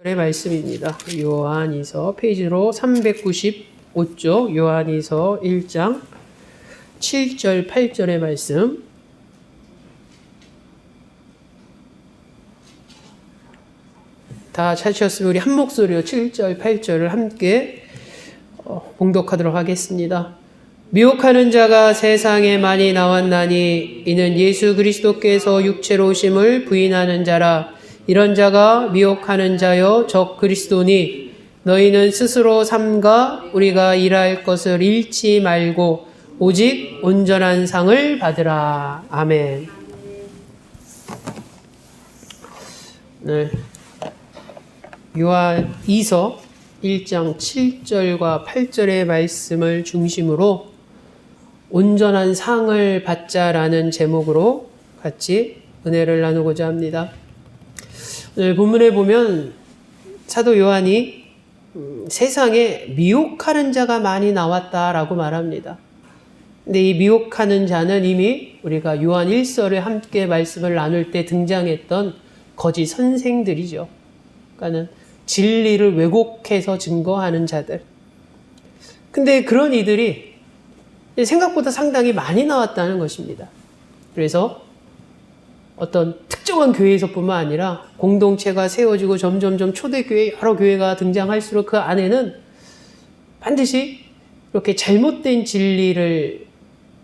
의 말씀입니다. 요한이서 페이지로 395쪽 요한이서 1장 7절 8절의 말씀. 다 찾으셨으면 우리 한 목소리로 7절 8절을 함께 봉독하도록 하겠습니다. 미혹하는 자가 세상에 많이 나왔나니 이는 예수 그리스도께서 육체로 오심을 부인하는 자라. 이런 자가 미혹하는 자여 적 그리스도니 너희는 스스로 삼가 우리가 일할 것을 잃지 말고 오직 온전한 상을 받으라. 아멘. 네. 요한이서 1장 7절과 8절의 말씀을 중심으로 온전한 상을 받자라는 제목으로 같이 은혜를 나누고자 합니다. 오늘 본문에 보면 사도 요한이 세상에 미혹하는 자가 많이 나왔다라고 말합니다. 근데 이 미혹하는 자는 이미 우리가 요한 1서를 함께 말씀을 나눌 때 등장했던 거짓 선생들이죠. 그러니까는 진리를 왜곡해서 증거하는 자들. 근데 그런 이들이 생각보다 상당히 많이 나왔다는 것입니다. 그래서 어떤 특정한 교회에서뿐만 아니라 공동체가 세워지고 점점점 초대교회 여러 교회가 등장할수록 그 안에는 반드시 이렇게 잘못된 진리를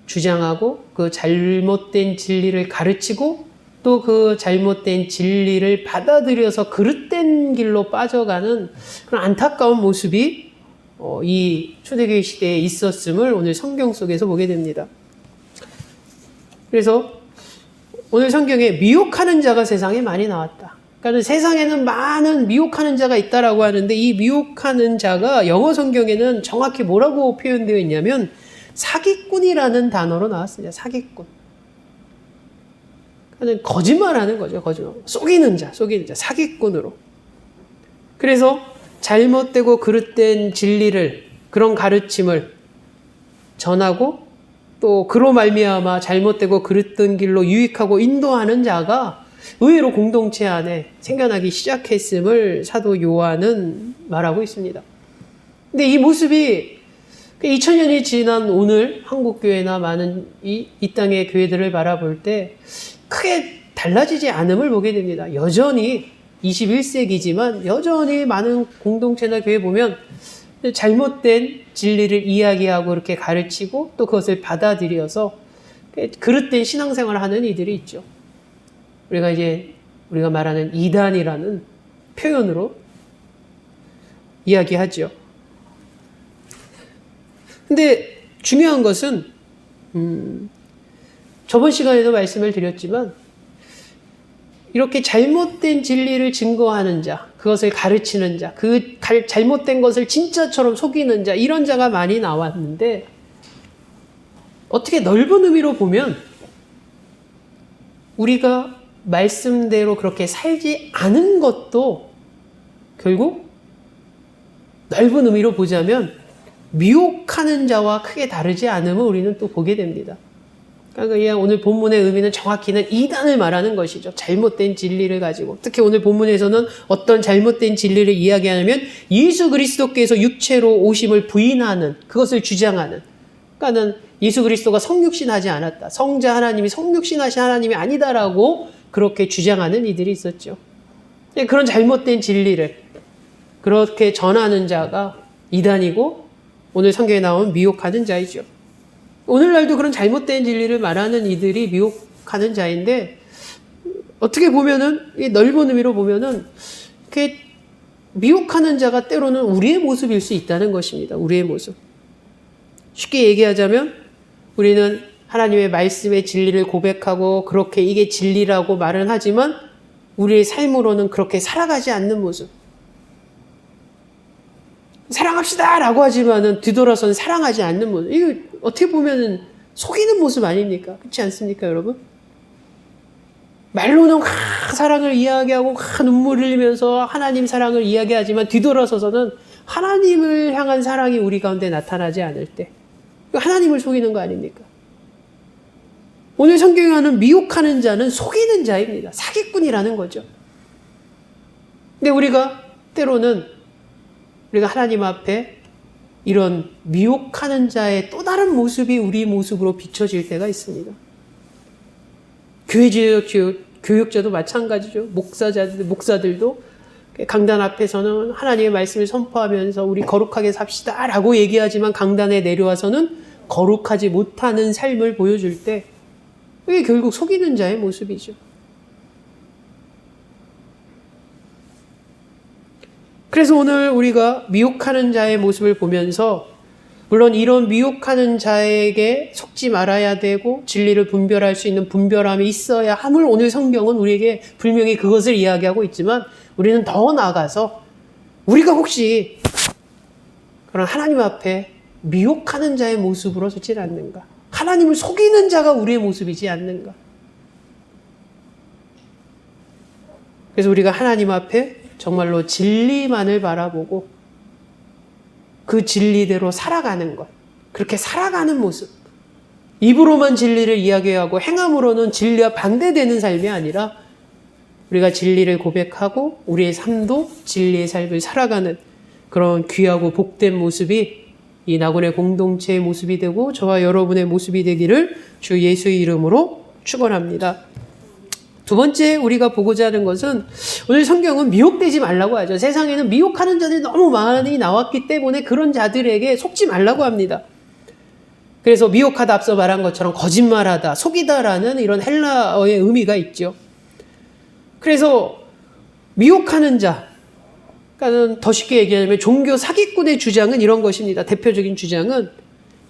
주장하고 그 잘못된 진리를 가르치고 또 그 잘못된 진리를 받아들여서 그릇된 길로 빠져가는 그런 안타까운 모습이 이 초대교회 시대에 있었음을 오늘 성경 속에서 보게 됩니다. 그래서 오늘 성경에 미혹하는 자가 세상에 많이 나왔다. 그러니까 세상에는 많은 미혹하는 자가 있다라고 하는데 이 미혹하는 자가 영어 성경에는 정확히 뭐라고 표현되어 있냐면 사기꾼이라는 단어로 나왔습니다. 사기꾼. 그러니까 거짓말하는 거죠. 거짓말. 속이는 자, 사기꾼으로. 그래서 잘못되고 그릇된 진리를, 그런 가르침을 전하고 또 그로 말미암아 잘못되고 그릇된 길로 유익하고 인도하는 자가 의외로 공동체 안에 생겨나기 시작했음을 사도 요한은 말하고 있습니다. 근데 이 모습이 2000년이 지난 오늘 한국교회나 많은 이 땅의 교회들을 바라볼 때 크게 달라지지 않음을 보게 됩니다. 여전히 21세기지만 여전히 많은 공동체나 교회 보면 잘못된 진리를 이야기하고 이렇게 가르치고 또 그것을 받아들여서 그릇된 신앙생활을 하는 이들이 있죠. 우리가 말하는 이단이라는 표현으로 이야기하죠. 근데 중요한 것은 저번 시간에도 말씀을 드렸지만 이렇게 잘못된 진리를 증거하는 자, 그것을 가르치는 자, 그 잘못된 것을 진짜처럼 속이는 자, 이런 자가 많이 나왔는데 어떻게 넓은 의미로 보면 우리가 말씀대로 그렇게 살지 않은 것도 결국 넓은 의미로 보자면 미혹하는 자와 크게 다르지 않음을 우리는 또 보게 됩니다. 그러니까 오늘 본문의 의미는 정확히는 이단을 말하는 것이죠. 잘못된 진리를 가지고. 특히 오늘 본문에서는 어떤 잘못된 진리를 이야기하냐면 예수 그리스도께서 육체로 오심을 부인하는, 그것을 주장하는. 그러니까는 예수 그리스도가 성육신하지 않았다. 성자 하나님이 성육신하신 하나님이 아니다라고 그렇게 주장하는 이들이 있었죠. 그런 잘못된 진리를 그렇게 전하는 자가 이단이고 오늘 성경에 나온 미혹하는 자이죠. 오늘날도 그런 잘못된 진리를 말하는 이들이 미혹하는 자인데 어떻게 보면은 넓은 의미로 보면은 이렇게 미혹하는 자가 때로는 우리의 모습일 수 있다는 것입니다. 우리의 모습. 쉽게 얘기하자면 우리는 하나님의 말씀의 진리를 고백하고 그렇게 이게 진리라고 말은 하지만 우리의 삶으로는 그렇게 살아가지 않는 모습. 사랑합시다! 라고 하지만은 뒤돌아서는 사랑하지 않는 모습. 이거 어떻게 보면은 속이는 모습 아닙니까? 그렇지 않습니까, 여러분? 말로는 사랑을 이야기하고 눈물을 흘리면서 하나님 사랑을 이야기하지만 뒤돌아서서는 하나님을 향한 사랑이 우리 가운데 나타나지 않을 때 하나님을 속이는 거 아닙니까? 오늘 성경에 하는 미혹하는 자는 속이는 자입니다. 사기꾼이라는 거죠. 근데 우리가 때로는 우리가 하나님 앞에 이런 미혹하는 자의 또 다른 모습이 우리 모습으로 비춰질 때가 있습니다. 교육자도 마찬가지죠. 목사들도 강단 앞에서는 하나님의 말씀을 선포하면서 우리 거룩하게 삽시다 라고 얘기하지만 강단에 내려와서는 거룩하지 못하는 삶을 보여줄 때 이게 결국 속이는 자의 모습이죠. 그래서 오늘 우리가 미혹하는 자의 모습을 보면서 물론 이런 미혹하는 자에게 속지 말아야 되고 진리를 분별할 수 있는 분별함이 있어야 함을 오늘 성경은 우리에게 분명히 그것을 이야기하고 있지만 우리는 더 나아가서 우리가 혹시 그런 하나님 앞에 미혹하는 자의 모습으로 서지 않는가? 하나님을 속이는 자가 우리의 모습이지 않는가? 그래서 우리가 하나님 앞에 정말로 진리만을 바라보고 그 진리대로 살아가는 것, 그렇게 살아가는 모습, 입으로만 진리를 이야기하고 행함으로는 진리와 반대되는 삶이 아니라 우리가 진리를 고백하고 우리의 삶도 진리의 삶을 살아가는 그런 귀하고 복된 모습이 이 나곤의 공동체의 모습이 되고 저와 여러분의 모습이 되기를 주 예수의 이름으로 축원합니다. 두 번째 우리가 보고자 하는 것은 오늘 성경은 미혹되지 말라고 하죠. 세상에는 미혹하는 자들이 너무 많이 나왔기 때문에 그런 자들에게 속지 말라고 합니다. 그래서 미혹하다 앞서 말한 것처럼 거짓말하다, 속이다라는 이런 헬라어의 의미가 있죠. 그래서 미혹하는 자, 그러니까 더 쉽게 얘기하면 종교 사기꾼의 주장은 이런 것입니다. 대표적인 주장은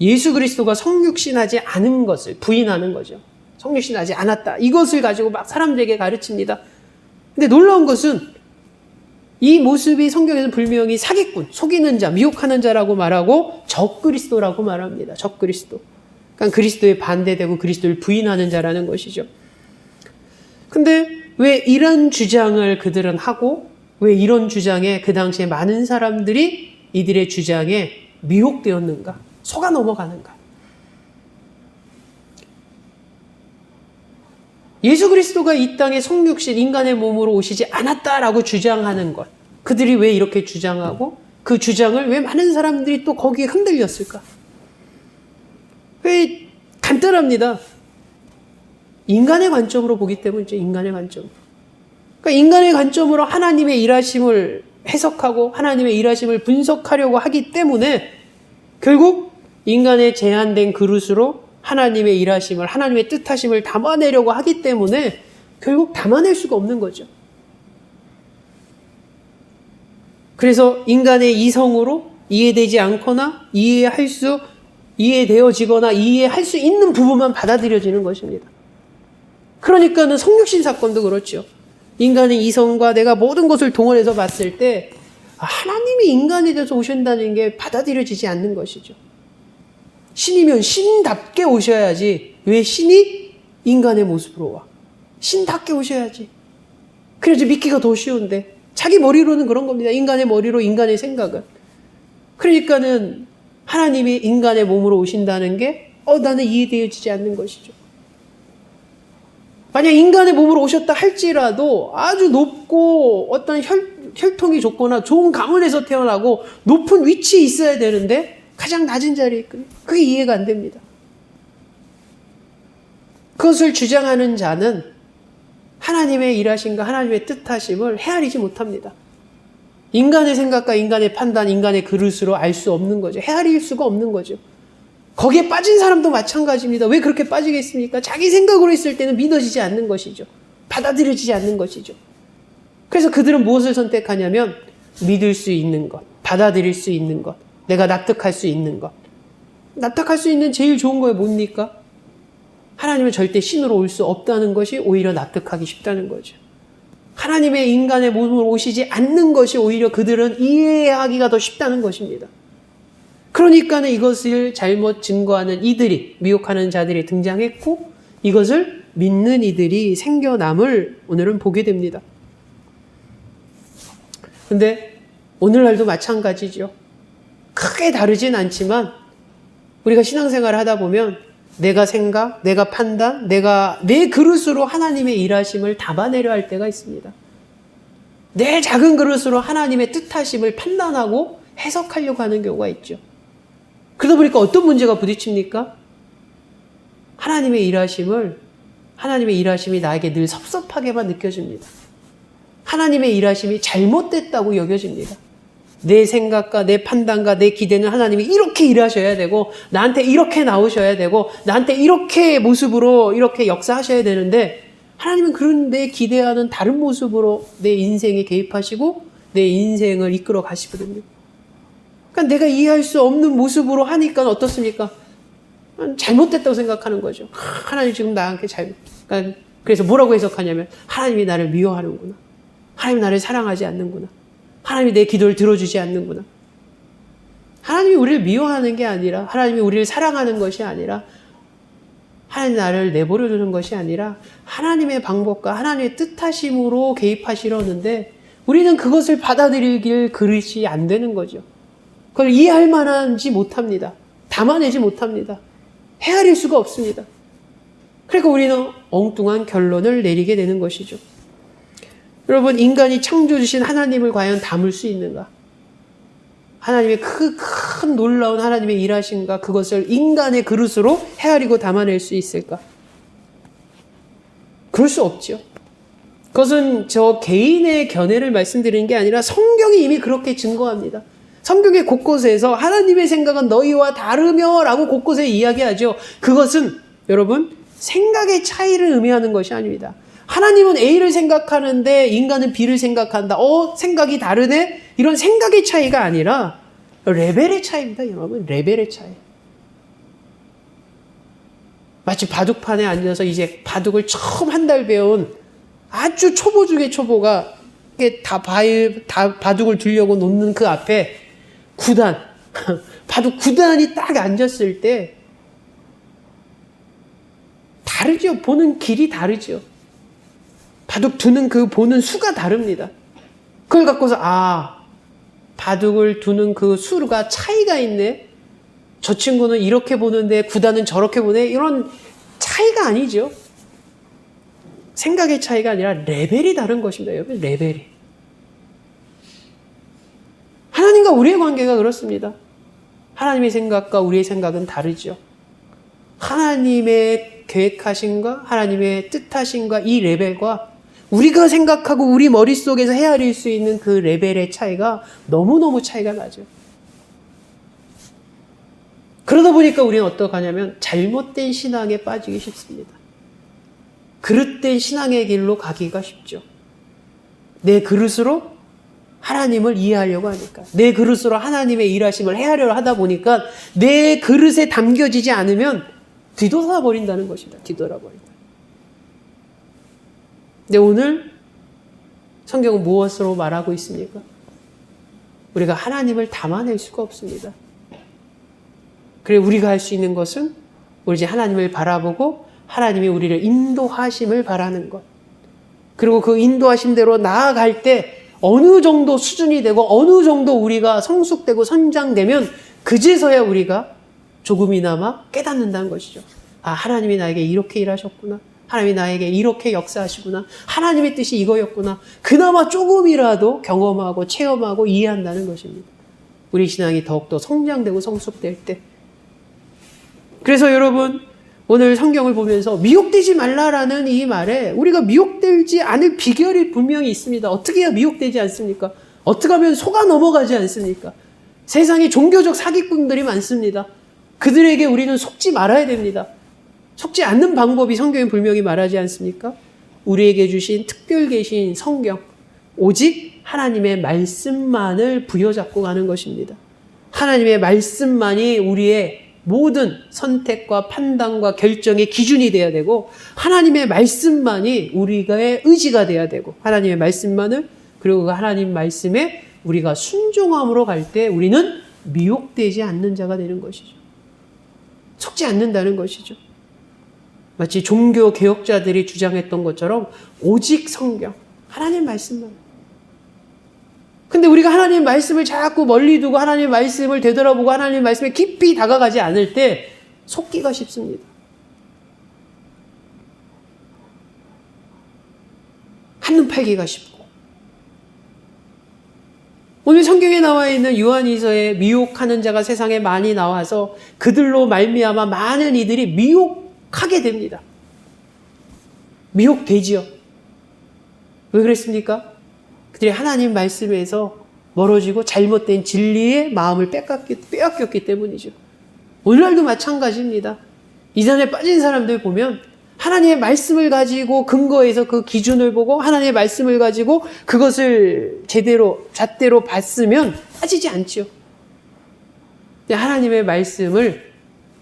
예수 그리스도가 성육신하지 않은 것을 부인하는 거죠. 성육신하지 않았다. 이것을 가지고 막 사람들에게 가르칩니다. 근데 놀라운 것은 이 모습이 성경에서 분명히 사기꾼, 속이는 자, 미혹하는 자라고 말하고 적그리스도라고 말합니다. 적그리스도. 그러니까 그리스도에 반대되고 그리스도를 부인하는 자라는 것이죠. 근데 왜 이런 주장을 그들은 하고 왜 이런 주장에 그 당시에 많은 사람들이 이들의 주장에 미혹되었는가? 속아 넘어가는가? 예수 그리스도가 이 땅에 성육신 인간의 몸으로 오시지 않았다라고 주장하는 것. 그들이 왜 이렇게 주장하고 그 주장을 왜 많은 사람들이 또 거기에 흔들렸을까? 왜 간단합니다. 인간의 관점으로 보기 때문이죠. 인간의 관점. 그러니까 인간의 관점으로 하나님의 일하심을 해석하고 하나님의 일하심을 분석하려고 하기 때문에 결국 인간의 제한된 그릇으로 하나님의 일하심을, 하나님의 뜻하심을 담아내려고 하기 때문에 결국 담아낼 수가 없는 거죠. 그래서 인간의 이성으로 이해되지 않거나 이해되어지거나 이해할 수 있는 부분만 받아들여지는 것입니다. 그러니까는 성육신 사건도 그렇죠. 인간의 이성과 내가 모든 것을 동원해서 봤을 때 하나님이 인간이 돼서 오신다는 게 받아들여지지 않는 것이죠. 신이면 신답게 오셔야지. 왜 신이 인간의 모습으로 와? 신답게 오셔야지. 그래야지 믿기가 더 쉬운데 자기 머리로는 그런 겁니다. 인간의 머리로 인간의 생각은. 그러니까는 하나님이 인간의 몸으로 오신다는 게 나는 이해되어지지 않는 것이죠. 만약 인간의 몸으로 오셨다 할지라도 아주 높고 어떤 혈통이 좋거나 좋은 가문에서 태어나고 높은 위치에 있어야 되는데 가장 낮은 자리에 있거든요. 그게 이해가 안 됩니다. 그것을 주장하는 자는 하나님의 일하심과 하나님의 뜻하심을 헤아리지 못합니다. 인간의 생각과 인간의 판단, 인간의 그릇으로 알 수 없는 거죠. 헤아릴 수가 없는 거죠. 거기에 빠진 사람도 마찬가지입니다. 왜 그렇게 빠지겠습니까? 자기 생각으로 했을 때는 믿어지지 않는 것이죠. 받아들여지지 않는 것이죠. 그래서 그들은 무엇을 선택하냐면 믿을 수 있는 것, 받아들일 수 있는 것, 내가 납득할 수 있는 것. 납득할 수 있는 제일 좋은 거에 뭡니까? 하나님은 절대 신으로 올 수 없다는 것이 오히려 납득하기 쉽다는 거죠. 하나님의 인간의 몸으로 오시지 않는 것이 오히려 그들은 이해하기가 더 쉽다는 것입니다. 그러니까는 이것을 잘못 증거하는 이들이, 미혹하는 자들이 등장했고 이것을 믿는 이들이 생겨남을 오늘은 보게 됩니다. 근데 오늘날도 마찬가지죠. 크게 다르진 않지만 우리가 신앙생활을 하다 보면 내가 생각, 내가 판단, 내 그릇으로 하나님의 일하심을 담아내려 할 때가 있습니다. 내 작은 그릇으로 하나님의 뜻하심을 판단하고 해석하려고 하는 경우가 있죠. 그러다 보니까 어떤 문제가 부딪힙니까? 하나님의 일하심이 나에게 늘 섭섭하게만 느껴집니다. 하나님의 일하심이 잘못됐다고 여겨집니다. 내 생각과 내 판단과 내 기대는 하나님이 이렇게 일하셔야 되고, 나한테 이렇게 나오셔야 되고, 나한테 이렇게 모습으로 이렇게 역사하셔야 되는데, 하나님은 그런 내 기대하는 다른 모습으로 내 인생에 개입하시고 내 인생을 이끌어 가시거든요. 그러니까 내가 이해할 수 없는 모습으로 하니까 어떻습니까? 잘못됐다고 생각하는 거죠. 하나님 지금 나한테 그러니까 그래서 뭐라고 해석하냐면, 하나님이 나를 미워하는구나. 하나님이 나를 사랑하지 않는구나. 하나님이 내 기도를 들어주지 않는구나. 하나님이 우리를 미워하는 게 아니라, 하나님이 우리를 사랑하는 것이 아니라, 하나님 나를 내버려 두는 것이 아니라 하나님의 방법과 하나님의 뜻하심으로 개입하시려는데, 우리는 그것을 받아들이길 그릇이 안 되는 거죠. 그걸 이해할 만한지 못합니다. 담아내지 못합니다. 헤아릴 수가 없습니다. 그러니까 우리는 엉뚱한 결론을 내리게 되는 것이죠. 여러분, 인간이 창조주신 하나님을 과연 담을 수 있는가? 하나님의 큰 놀라운 하나님의 일하심과 그것을 인간의 그릇으로 헤아리고 담아낼 수 있을까? 그럴 수 없죠. 그것은 저 개인의 견해를 말씀드리는 게 아니라 성경이 이미 그렇게 증거합니다. 성경의 곳곳에서 하나님의 생각은 너희와 다르며 라고 곳곳에 이야기하죠. 그것은 여러분, 생각의 차이를 의미하는 것이 아닙니다. 하나님은 A를 생각하는데 인간은 B를 생각한다. 생각이 다르네? 이런 생각의 차이가 아니라 레벨의 차이입니다, 여러분. 레벨의 차이. 마치 바둑판에 앉아서 이제 바둑을 처음 한 달 배운 아주 초보 중에 초보가 바둑을 두려고 놓는 그 앞에 바둑 9단이 딱 앉았을 때 다르죠. 보는 길이 다르죠. 바둑 두는 보는 수가 다릅니다. 그걸 갖고서 바둑을 두는 그 수가 차이가 있네. 저 친구는 이렇게 보는데 9단은 저렇게 보네. 이런 차이가 아니죠. 생각의 차이가 아니라 레벨이 다른 것입니다. 여러분, 레벨이. 하나님과 우리의 관계가 그렇습니다. 하나님의 생각과 우리의 생각은 다르죠. 하나님의 계획하심과 하나님의 뜻하심과 이 레벨과 우리가 생각하고 우리 머릿속에서 헤아릴 수 있는 그 레벨의 차이가 너무너무 차이가 나죠. 그러다 보니까 우리는 어떡하냐면 잘못된 신앙에 빠지기 쉽습니다. 그릇된 신앙의 길로 가기가 쉽죠. 내 그릇으로 하나님을 이해하려고 하니까, 내 그릇으로 하나님의 일하심을 헤아려고 하다 보니까 내 그릇에 담겨지지 않으면 뒤돌아 버린다는 것입니다. 뒤돌아 버린다. 근데 오늘 성경은 무엇으로 말하고 있습니까? 우리가 하나님을 담아낼 수가 없습니다. 그래, 우리가 할 수 있는 것은 우리 이제 하나님을 바라보고 하나님이 우리를 인도하심을 바라는 것. 그리고 그 인도하심대로 나아갈 때 어느 정도 수준이 되고 어느 정도 우리가 성숙되고 선장되면 그제서야 우리가 조금이나마 깨닫는다는 것이죠. 하나님이 나에게 이렇게 일하셨구나. 하나님이 나에게 이렇게 역사하시구나. 하나님의 뜻이 이거였구나. 그나마 조금이라도 경험하고 체험하고 이해한다는 것입니다. 우리 신앙이 더욱더 성장되고 성숙될 때. 그래서 여러분, 오늘 성경을 보면서 미혹되지 말라라는 이 말에 우리가 미혹되지 않을 비결이 분명히 있습니다. 어떻게 해야 미혹되지 않습니까? 어떻게 하면 속아 넘어가지 않습니까? 세상에 종교적 사기꾼들이 많습니다. 그들에게 우리는 속지 말아야 됩니다. 속지 않는 방법이 성경에 분명히 말하지 않습니까? 우리에게 주신 특별 계신 성경, 오직 하나님의 말씀만을 부여잡고 가는 것입니다. 하나님의 말씀만이 우리의 모든 선택과 판단과 결정의 기준이 되어야 되고, 하나님의 말씀만이 우리의 의지가 되어야 되고, 하나님의 말씀만을, 그리고 그 하나님 말씀에 우리가 순종함으로 갈 때 우리는 미혹되지 않는 자가 되는 것이죠. 속지 않는다는 것이죠. 마치 종교 개혁자들이 주장했던 것처럼 오직 성경, 하나님 말씀만. 근데 우리가 하나님 말씀을 자꾸 멀리 두고 하나님 말씀을 되돌아보고 하나님 말씀에 깊이 다가가지 않을 때 속기가 쉽습니다. 한눈 팔기가 쉽고 오늘 성경에 나와 있는 요한일서에 미혹하는 자가 세상에 많이 나와서 그들로 말미암아 많은 이들이 미혹하게 됩니다. 미혹되지요. 왜 그랬습니까? 그들이 하나님 말씀에서 멀어지고 잘못된 진리의 마음을 빼앗겼기 때문이죠. 오늘날도 마찬가지입니다. 이전에 빠진 사람들 보면 하나님의 말씀을 가지고 근거해서 그 기준을 보고 하나님의 말씀을 가지고 그것을 제대로 잣대로 봤으면 빠지지 않죠. 하나님의 말씀을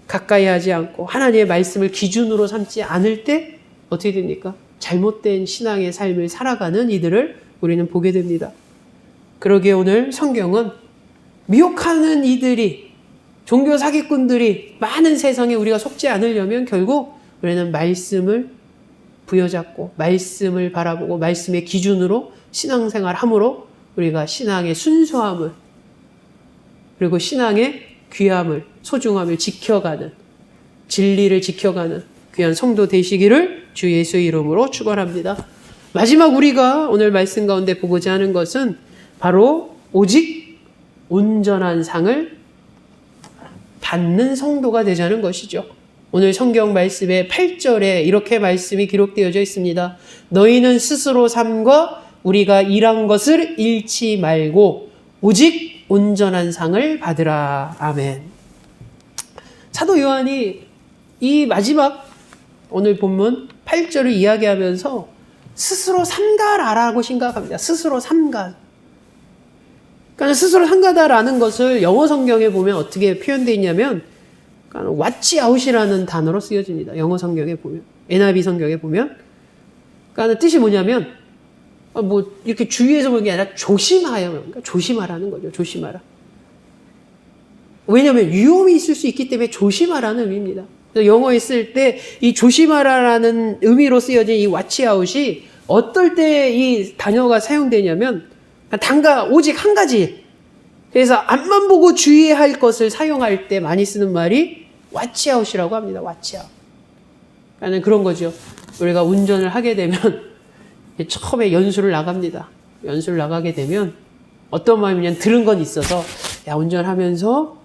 가까이 하지 않고 하나님의 말씀을 기준으로 삼지 않을 때 어떻게 됩니까? 잘못된 신앙의 삶을 살아가는 이들을 우리는 보게 됩니다. 그러기에 오늘 성경은 미혹하는 이들이, 종교 사기꾼들이 많은 세상에 우리가 속지 않으려면 결국 우리는 말씀을 부여잡고 말씀을 바라보고 말씀의 기준으로 신앙생활 함으로 우리가 신앙의 순수함을 그리고 신앙의 귀함을, 소중함을 지켜가는, 진리를 지켜가는 귀한 성도 되시기를 주 예수의 이름으로 축원합니다. 마지막 우리가 오늘 말씀 가운데 보고자 하는 것은 바로 오직 온전한 상을 받는 성도가 되자는 것이죠. 오늘 성경 말씀의 8절에 이렇게 말씀이 기록되어져 있습니다. 너희는 스스로 삼과 우리가 일한 것을 잃지 말고 오직 온전한 상을 받으라. 아멘. 사도 요한이 이 마지막 오늘 본문 8절을 이야기하면서 스스로 삼가라라고 생각합니다. 스스로 삼가. 그러니까 스스로 삼가다라는 것을 영어 성경에 보면 어떻게 표현되어 있냐면 watch out이라는 단어로 쓰여집니다. 영어 성경에 보면. NIV 성경에 보면. 그러니까 뜻이 뭐냐면 뭐 이렇게 주의해서 보는 게 아니라 조심하여. 그러니까 조심하라는 거죠. 조심하라. 왜냐하면 위험이 있을 수 있기 때문에 조심하라는 의미입니다. 영어에 쓸 때 이 조심하라라는 의미로 쓰여진 이 watch out이 어떨 때 이 단어가 사용되냐면 단가 오직 한 가지. 그래서 앞만 보고 주의할 것을 사용할 때 많이 쓰는 말이 watch out이라고 합니다. watch out. 그러니까 그런 거죠. 우리가 운전을 하게 되면 처음에 연수를 나갑니다. 연수를 나가게 되면 어떤 마음이냐면 들은 건 있어서 야 운전하면서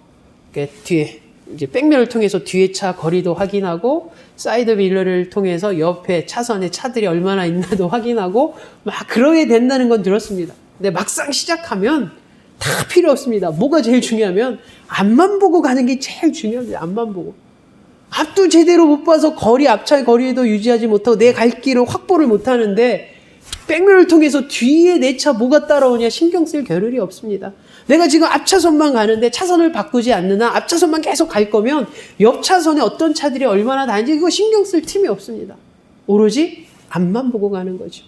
뒤에 이제 백미러를 통해서 뒤에 차 거리도 확인하고 사이드 밀러를 통해서 옆에 차선에 차들이 얼마나 있나도 확인하고 막 그러게 된다는 건 들었습니다. 근데 막상 시작하면 다 필요 없습니다. 뭐가 제일 중요하면 앞만 보고 가는 게 제일 중요합니다. 앞만 보고. 앞도 제대로 못 봐서 앞차 거리도 유지하지 못하고 내 갈 길을 확보를 못 하는데 백미러를 통해서 뒤에 내 차 뭐가 따라오냐 신경 쓸 겨를이 없습니다. 내가 지금 앞차선만 가는데 차선을 바꾸지 않는 한 앞차선만 계속 갈 거면 옆차선에 어떤 차들이 얼마나 다니는지 그거 신경 쓸 틈이 없습니다. 오로지 앞만 보고 가는 거죠.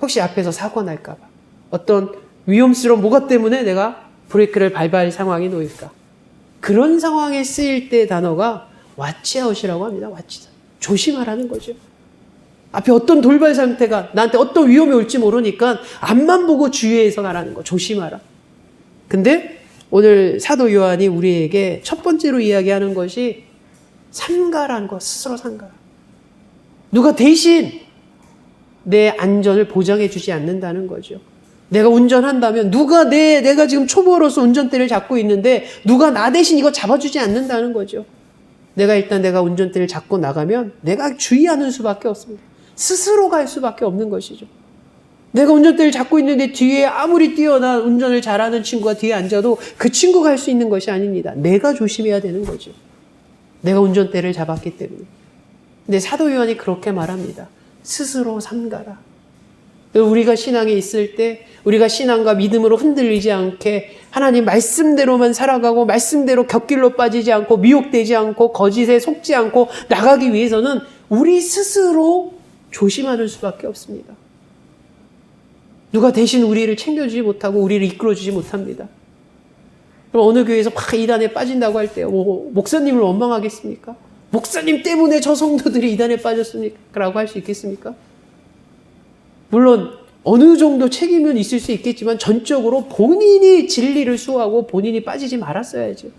혹시 앞에서 사고 날까 봐. 어떤 위험스러운 뭐가 때문에 내가 브레이크를 밟아야 할 상황이 놓일까. 그런 상황에 쓰일 때 단어가 watch out이라고 합니다. watch out. 조심하라는 거죠. 앞에 어떤 돌발 상태가 나한테 어떤 위험이 올지 모르니까 앞만 보고 주의해서 가라는 거. 조심하라. 근데 오늘 사도 요한이 우리에게 첫 번째로 이야기하는 것이 삼가라는 거. 스스로 삼가라. 누가 대신 내 안전을 보장해 주지 않는다는 거죠. 내가 운전한다면 내가 지금 초보로서 운전대를 잡고 있는데 누가 나 대신 이거 잡아주지 않는다는 거죠. 내가 운전대를 잡고 나가면 내가 주의하는 수밖에 없습니다. 스스로 갈 수밖에 없는 것이죠. 내가 운전대를 잡고 있는데 뒤에 아무리 뛰어난 운전을 잘하는 친구가 뒤에 앉아도 그 친구가 할 수 있는 것이 아닙니다. 내가 조심해야 되는 거죠. 내가 운전대를 잡았기 때문에. 근데 사도 요한이 그렇게 말합니다. 스스로 삼가라. 우리가 신앙에 있을 때 우리가 신앙과 믿음으로 흔들리지 않게 하나님 말씀대로만 살아가고 말씀대로 곁길로 빠지지 않고 미혹되지 않고 거짓에 속지 않고 나가기 위해서는 우리 스스로 조심하는 수밖에 없습니다. 누가 대신 우리를 챙겨주지 못하고 우리를 이끌어주지 못합니다. 그럼 어느 교회에서 막 이단에 빠진다고 할 때 목사님을 원망하겠습니까? 목사님 때문에 저 성도들이 이단에 빠졌습니까? 라고 할 수 있겠습니까? 물론 어느 정도 책임은 있을 수 있겠지만 전적으로 본인이 진리를 수호하고 본인이 빠지지 말았어야죠.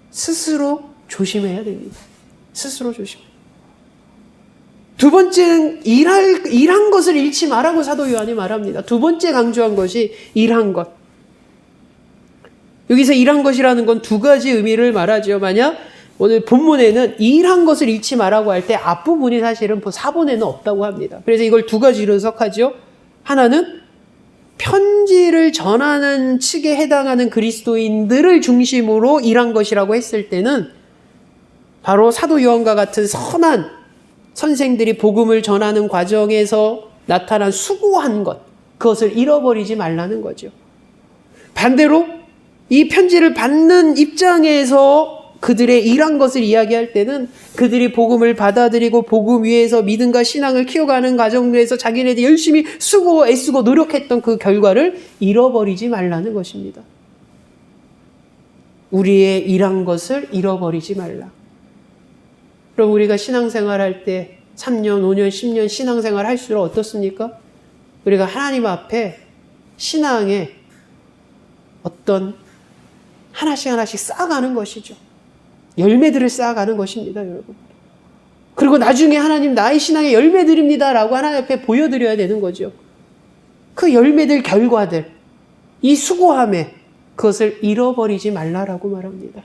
스스로 조심해야 됩니다. 스스로 조심해야 됩니다. 두 번째는 일한 것을 잃지 말라고 사도 요한이 말합니다. 두 번째 강조한 것이 일한 것. 여기서 일한 것이라는 건 두 가지 의미를 말하죠. 만약 오늘 본문에는 일한 것을 잃지 말라고 할 때 앞부분이 사실은 사본에는 없다고 합니다. 그래서 이걸 두 가지로 해석하죠. 하나는 편지를 전하는 측에 해당하는 그리스도인들을 중심으로 일한 것이라고 했을 때는 바로 사도 요한과 같은 선한 선생들이 복음을 전하는 과정에서 나타난 수고한 것, 그것을 잃어버리지 말라는 거죠. 반대로 이 편지를 받는 입장에서 그들의 일한 것을 이야기할 때는 그들이 복음을 받아들이고 복음 위에서 믿음과 신앙을 키워가는 과정에서 자기네들이 열심히 애쓰고 노력했던 그 결과를 잃어버리지 말라는 것입니다. 우리의 일한 것을 잃어버리지 말라. 그럼 우리가 신앙생활 할 때 3년, 5년, 10년 신앙생활 할수록 어떻습니까? 우리가 하나님 앞에 신앙에 어떤 하나씩 쌓아가는 것이죠. 열매들을 쌓아가는 것입니다, 여러분. 그리고 나중에 하나님 나의 신앙의 열매들입니다 라고 하나님 앞에 보여드려야 되는 거죠. 그 열매들 결과들, 이 수고함에 그것을 잃어버리지 말라라고 말합니다.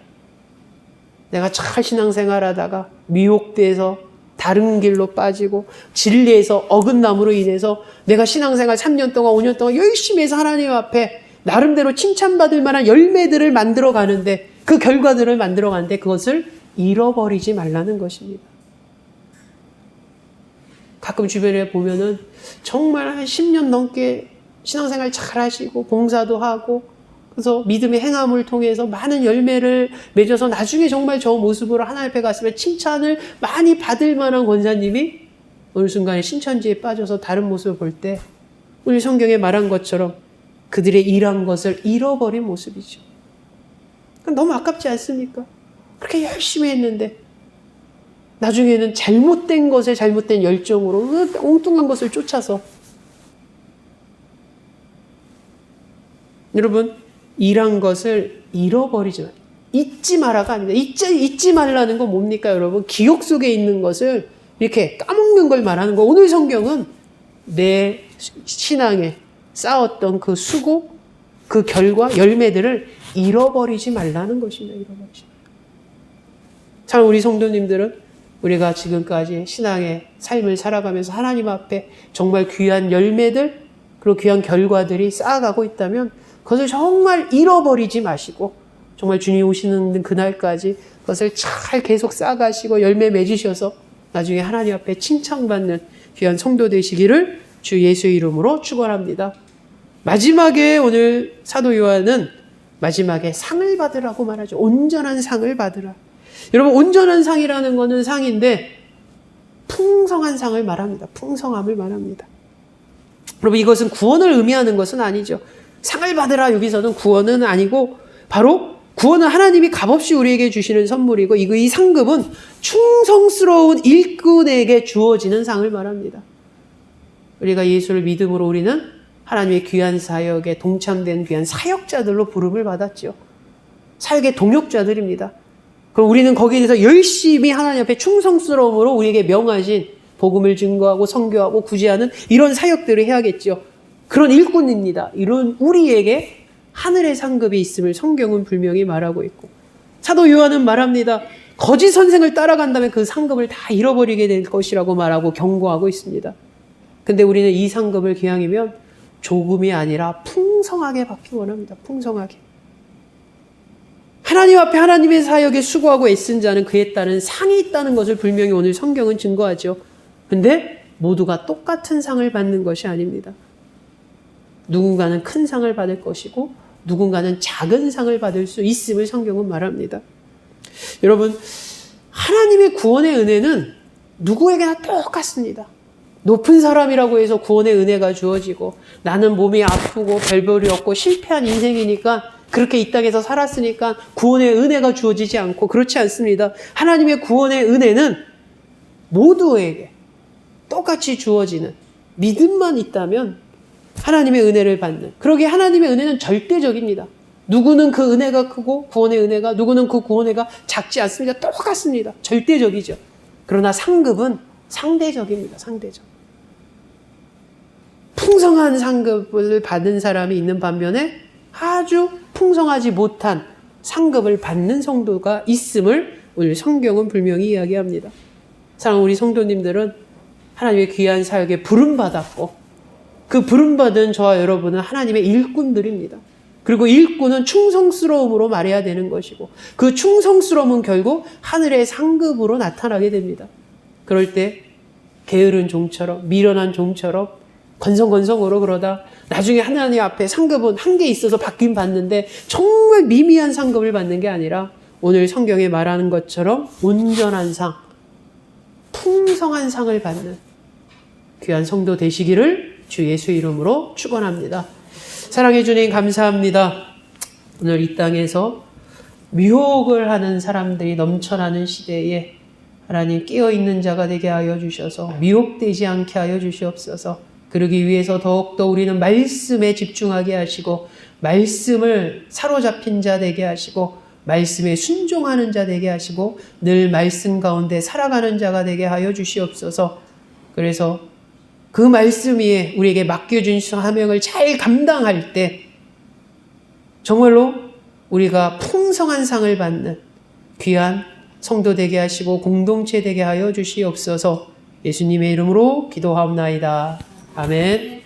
내가 잘 신앙생활하다가 미혹돼서 다른 길로 빠지고 진리에서 어긋남으로 인해서 내가 신앙생활 3년 동안 5년 동안 열심히 해서 하나님 앞에 나름대로 칭찬받을 만한 열매들을 만들어 가는데 그 결과들을 만들어 가는데 그것을 잃어버리지 말라는 것입니다. 가끔 주변에 보면은 정말 한 10년 넘게 신앙생활 잘 하시고 봉사도 하고 그래서 믿음의 행함을 통해서 많은 열매를 맺어서 나중에 정말 저 모습으로 하나님 앞에 갔으면 칭찬을 많이 받을 만한 권사님이 어느 순간에 신천지에 빠져서 다른 모습을 볼 때 오늘 성경에 말한 것처럼 그들의 일한 것을 잃어버린 모습이죠. 너무 아깝지 않습니까? 그렇게 열심히 했는데 나중에는 잘못된 것에 잘못된 열정으로 엉뚱한 것을 쫓아서 여러분 일한 것을 잃어버리지 마. 잊지 마라가 아닙니다. 잊지 말라는 건 뭡니까 여러분? 기억 속에 있는 것을 이렇게 까먹는 걸 말하는 거. 오늘 성경은 내 신앙에 쌓았던 그 수고, 그 결과, 열매들을 잃어버리지 말라는 것입니다. 잃어버리지 말라. 참 우리 성도님들은 우리가 지금까지 신앙의 삶을 살아가면서 하나님 앞에 정말 귀한 열매들 그리고 귀한 결과들이 쌓아가고 있다면 그것을 정말 잃어버리지 마시고 정말 주님 오시는 그날까지 그것을 잘 계속 쌓아가시고 열매 맺으셔서 나중에 하나님 앞에 칭찬받는 귀한 성도 되시기를 주 예수의 이름으로 축원합니다. 마지막에 오늘 사도 요한은 마지막에 상을 받으라고 말하죠. 온전한 상을 받으라. 여러분 온전한 상이라는 것은 상인데 풍성한 상을 말합니다. 풍성함을 말합니다. 여러분 이것은 구원을 의미하는 것은 아니죠. 상을 받으라 여기서는 구원은 아니고 바로 구원은 하나님이 값없이 우리에게 주시는 선물이고 이 상급은 충성스러운 일꾼에게 주어지는 상을 말합니다. 우리가 예수를 믿음으로 우리는 하나님의 귀한 사역에 동참된 귀한 사역자들로 부름을 받았죠. 사역의 동역자들입니다. 그럼 우리는 거기에 대해서 열심히 하나님 앞에 충성스러움으로 우리에게 명하신 복음을 증거하고 선교하고 구제하는 이런 사역들을 해야겠죠. 그런 일꾼입니다. 이런 우리에게 하늘의 상급이 있음을 성경은 분명히 말하고 있고 사도 요한은 말합니다. 거짓 선생을 따라간다면 그 상급을 다 잃어버리게 될 것이라고 말하고 경고하고 있습니다. 근데 우리는 이 상급을 기왕이면 조금이 아니라 풍성하게 받기 원합니다. 풍성하게. 하나님 앞에 하나님의 사역에 수고하고 애쓴 자는 그에 따른 상이 있다는 것을 분명히 오늘 성경은 증거하죠. 근데 모두가 똑같은 상을 받는 것이 아닙니다. 누군가는 큰 상을 받을 것이고 누군가는 작은 상을 받을 수 있음을 성경은 말합니다. 여러분 하나님의 구원의 은혜는 누구에게나 똑같습니다. 높은 사람이라고 해서 구원의 은혜가 주어지고 나는 몸이 아프고 별볼이 없고 실패한 인생이니까 그렇게 이 땅에서 살았으니까 구원의 은혜가 주어지지 않고 그렇지 않습니다. 하나님의 구원의 은혜는 모두에게 똑같이 주어지는 믿음만 있다면 하나님의 은혜를 받는 그러기에 하나님의 은혜는 절대적입니다. 누구는 그 은혜가 크고 구원의 은혜가 누구는 그 구원의가 작지 않습니다. 똑같습니다. 절대적이죠. 그러나 상급은 상대적입니다. 상대적. 풍성한 상급을 받은 사람이 있는 반면에 아주 풍성하지 못한 상급을 받는 성도가 있음을 오늘 성경은 분명히 이야기합니다. 사랑하는 우리 성도님들은 하나님의 귀한 사역에 부름받았고 그 부름받은 저와 여러분은 하나님의 일꾼들입니다. 그리고 일꾼은 충성스러움으로 말해야 되는 것이고 그 충성스러움은 결국 하늘의 상급으로 나타나게 됩니다. 그럴 때 게으른 종처럼 미련한 종처럼 건성건성으로 그러다 나중에 하나님 앞에 상급은 한 개 있어서 받긴 받는데 정말 미미한 상급을 받는 게 아니라 오늘 성경에 말하는 것처럼 온전한 상, 풍성한 상을 받는 귀한 성도 되시기를 주 예수 이름으로 축원합니다. 사랑해 주님 감사합니다. 오늘 이 땅에서 미혹을 하는 사람들이 넘쳐나는 시대에 하나님 깨어있는 자가 되게 하여 주셔서 미혹되지 않게 하여 주시옵소서. 그러기 위해서 더욱더 우리는 말씀에 집중하게 하시고 말씀을 사로잡힌 자 되게 하시고 말씀에 순종하는 자 되게 하시고 늘 말씀 가운데 살아가는 자가 되게 하여 주시옵소서. 그래서 그 말씀 위에 우리에게 맡겨준 사명을 잘 감당할 때 정말로 우리가 풍성한 상을 받는 귀한 성도 되게 하시고 공동체 되게 하여 주시옵소서. 예수님의 이름으로 기도하옵나이다. 아멘.